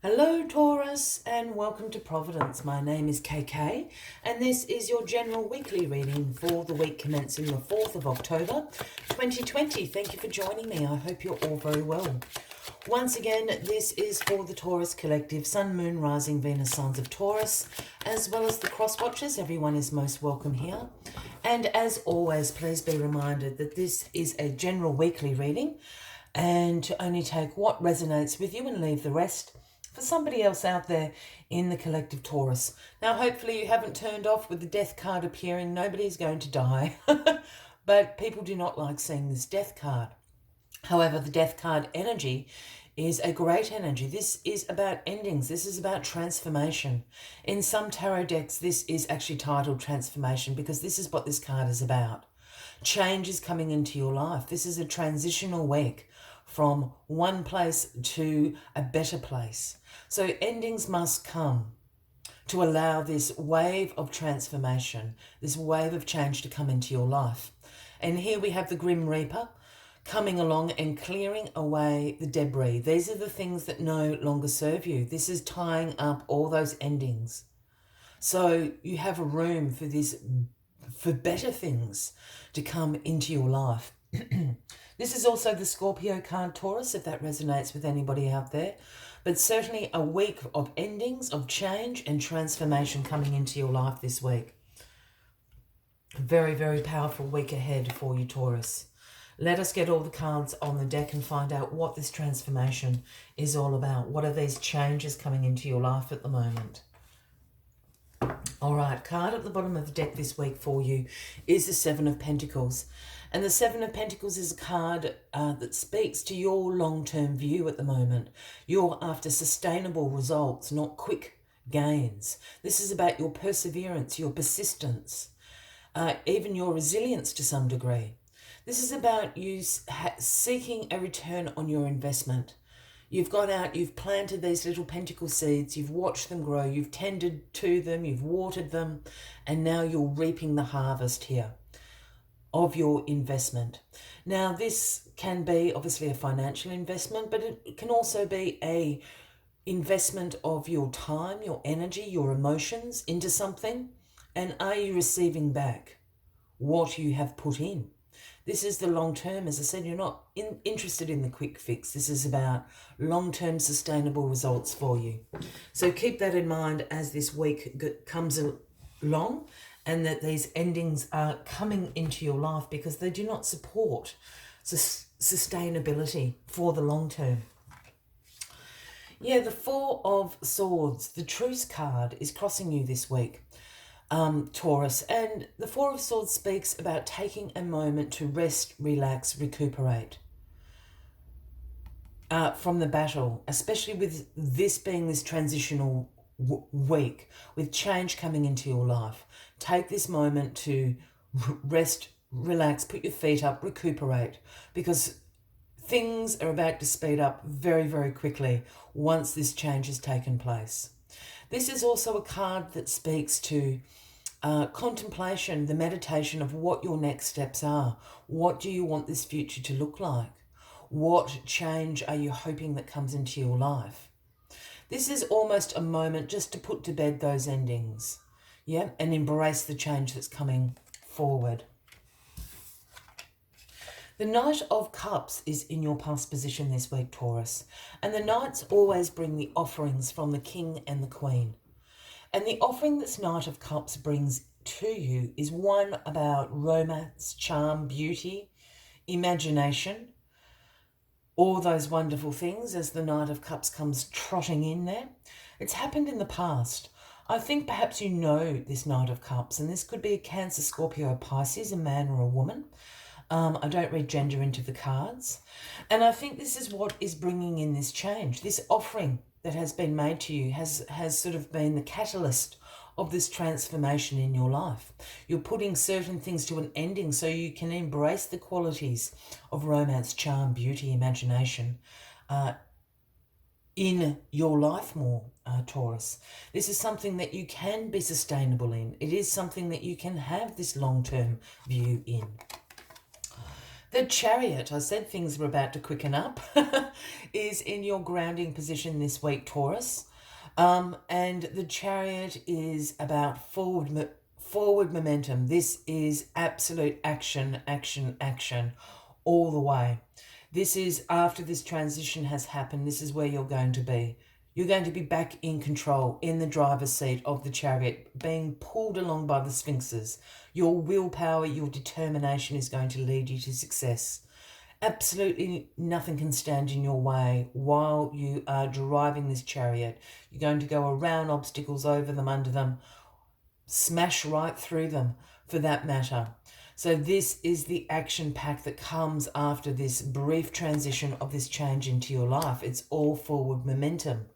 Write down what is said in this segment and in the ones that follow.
Hello Taurus and welcome to Providence. My name is KK and this is your general weekly reading for the week commencing the 4th of October 2020. Thank you for joining me. I hope you're all very well. Once again, this is for the Taurus Collective, Sun, Moon, Rising, Venus, signs of Taurus, as well as the cross watchers. Everyone is most welcome here. And as always, please be reminded that this is a general weekly reading and to only take what resonates with you and leave the rest for somebody else out there in the collective Taurus. Now, hopefully you haven't turned off with the death card appearing. Nobody's going to die, but people do not like seeing this death card. However, the death card energy is a great energy. This is about endings. This is about transformation. In some tarot decks, this is actually titled transformation because this is what this card is about. Change is coming into your life. This is a transitional week from one place to a better place. So endings must come to allow this wave of transformation, this wave of change to come into your life. And here we have the Grim Reaper coming along and clearing away the debris. These are the things that no longer serve you. This is tying up all those endings. So you have a room for this, for better things to come into your life. This is also the Scorpio card, Taurus, if that resonates with anybody out there. But certainly a week of endings, of change and transformation coming into your life this week. Very, very powerful week ahead for you, Taurus. Let us get all the cards on the deck and find out what this transformation is all about. What are these changes coming into your life at the moment? All right, card at the bottom of the deck this week for you is the Seven of Pentacles. And the Seven of Pentacles is a card that speaks to your long-term view at the moment. You're after sustainable results, not quick gains. This is about your perseverance, your persistence, even your resilience to some degree. This is about you seeking a return on your investment. You've gone out, you've planted these little pentacle seeds, you've watched them grow, you've tended to them, you've watered them, and now you're reaping the harvest here of your investment. Now, this can be obviously a financial investment, but it can also be a investment of your time, your energy, your emotions into something. And are you receiving back what you have put in? This is the long term. As I said, you're not interested in the quick fix. This is about long-term sustainable results for you. So keep that in mind as this week comes along and that these endings are coming into your life because they do not support sustainability for the long term. Yeah, the Four of Swords, the Truce card, is crossing you this week. Taurus, and the Four of Swords speaks about taking a moment to rest, relax, recuperate from the battle, especially with this being this transitional week with change coming into your life. Take this moment to rest, relax, put your feet up, recuperate, because things are about to speed up very, very quickly once this change has taken place. This is also a card that speaks to contemplation, the meditation of what your next steps are. What do you want this future to look like? What change are you hoping that comes into your life? This is almost a moment just to put to bed those endings, yeah, and embrace the change that's coming forward. The Knight of Cups is in your past position this week, Taurus, and the Knights always bring the offerings from the King and the Queen. And the offering this Knight of Cups brings to you is one about romance, charm, beauty, imagination, all those wonderful things as the Knight of Cups comes trotting in there. It's happened in the past. I think perhaps you know this Knight of Cups, and this could be a Cancer, Scorpio, Pisces, a man or a woman. I don't read gender into the cards. And I think this is what is bringing in this change. This offering that has been made to you has sort of been the catalyst of this transformation in your life. You're putting certain things to an ending so you can embrace the qualities of romance, charm, beauty, imagination in your life more, Taurus. This is something that you can be sustainable in. It is something that you can have this long-term view in. The Chariot, I said things were about to quicken up, is in your grounding position this week, Taurus. And the Chariot is about forward momentum. This is absolute action, action, action all the way. This is after this transition has happened. This is where you're going to be. You're going to be back in control, in the driver's seat of the chariot, being pulled along by the sphinxes. Your willpower, your determination is going to lead you to success. Absolutely nothing can stand in your way while you are driving this chariot. You're going to go around obstacles, over them, under them, smash right through them for that matter. So this is the action pack that comes after this brief transition of this change into your life. It's all forward momentum.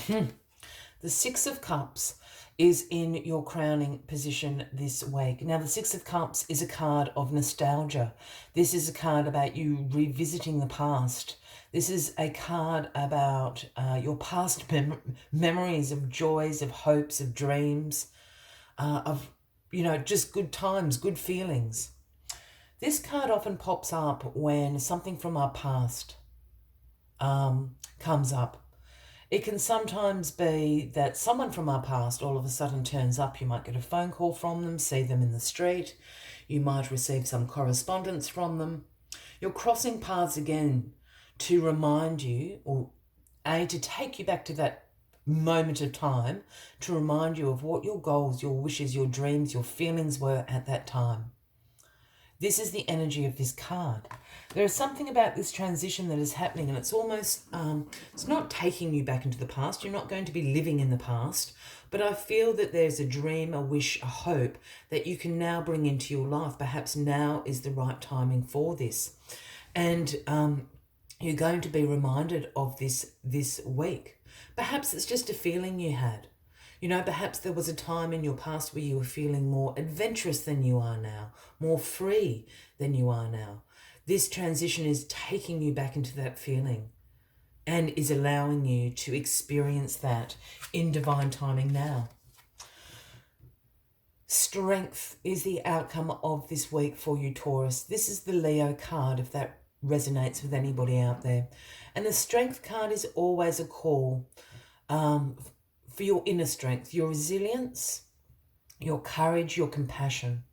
The Six of Cups is in your crowning position this week. Now, the Six of Cups is a card of nostalgia. This is a card about you revisiting the past. This is a card about your past memories of joys, of hopes, of dreams, of, just good times, good feelings. This card often pops up when something from our past comes up. It can sometimes be that someone from our past all of a sudden turns up. You might get a phone call from them, see them in the street. You might receive some correspondence from them. You're crossing paths again to remind you, or to take you back to that moment of time, to remind you of what your goals, your wishes, your dreams, your feelings were at that time. This is the energy of this card. There is something about this transition that is happening, and it's almost, it's not taking you back into the past. You're not going to be living in the past, but I feel that there's a dream, a wish, a hope that you can now bring into your life. Perhaps now is the right timing for this. And you're going to be reminded of this week. Perhaps it's just a feeling you had. Perhaps there was a time in your past where you were feeling more adventurous than you are now, more free than you are now. This transition is taking you back into that feeling and is allowing you to experience that in divine timing now. Strength is the outcome of this week for you, Taurus. This is the Leo card, if that resonates with anybody out there. And the Strength card is always a call for your inner strength, your resilience, your courage, your compassion.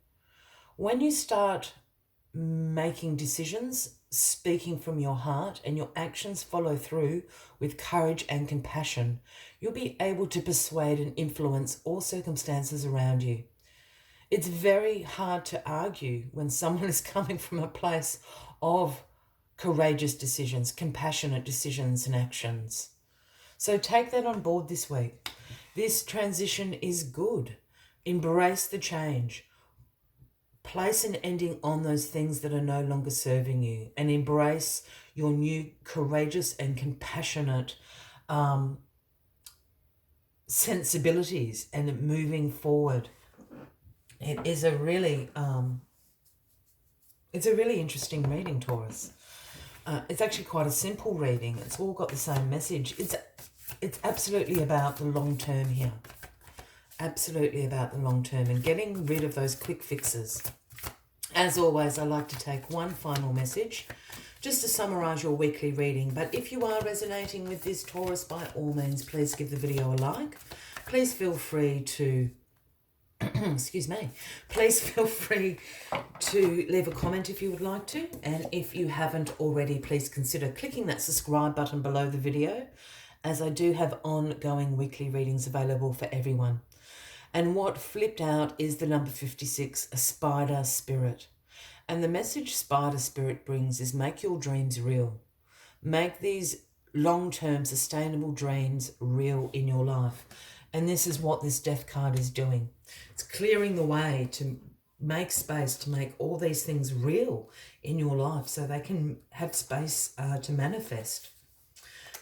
When you start making decisions, speaking from your heart, and your actions follow through with courage and compassion, you'll be able to persuade and influence all circumstances around you. It's very hard to argue when someone is coming from a place of courageous decisions, compassionate decisions and actions. So take that on board this week. This transition is good. Embrace the change. Place an ending on those things that are no longer serving you, and embrace your new courageous and compassionate sensibilities and moving forward. It is a really interesting reading, Taurus. It's actually quite a simple reading. It's all got the same message. It's absolutely about the long term here. Absolutely about the long term and getting rid of those quick fixes. As always, I like to take one final message just to summarise your weekly reading. But if you are resonating with this, Taurus, by all means, please give the video a like. Please feel free to excuse me. Please feel free to leave a comment if you would like to. And if you haven't already, please consider clicking that subscribe button below the video, as I do have ongoing weekly readings available for everyone. And what flipped out is the number 56, a spider spirit. And the message spider spirit brings is make your dreams real. Make these long-term sustainable dreams real in your life. And this is what this death card is doing. It's clearing the way to make space to make all these things real in your life so they can have space to manifest.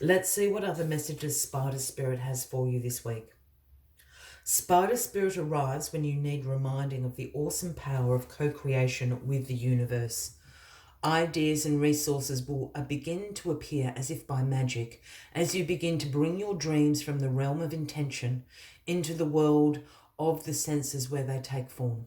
Let's see what other messages Spider Spirit has for you this week. Spider Spirit arrives when you need reminding of the awesome power of co-creation with the universe. Ideas and resources will begin to appear as if by magic as you begin to bring your dreams from the realm of intention into the world of the senses where they take form.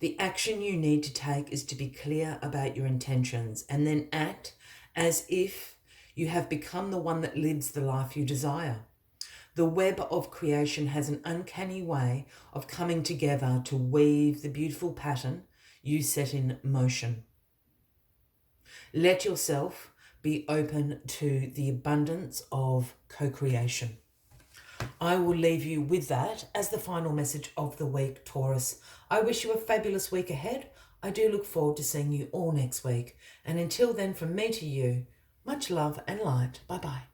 The action you need to take is to be clear about your intentions and then act as if you have become the one that lives the life you desire. The web of creation has an uncanny way of coming together to weave the beautiful pattern you set in motion. Let yourself be open to the abundance of co-creation. I will leave you with that as the final message of the week, Taurus. I wish you a fabulous week ahead. I do look forward to seeing you all next week. And until then, from me to you, much love and light. Bye-bye.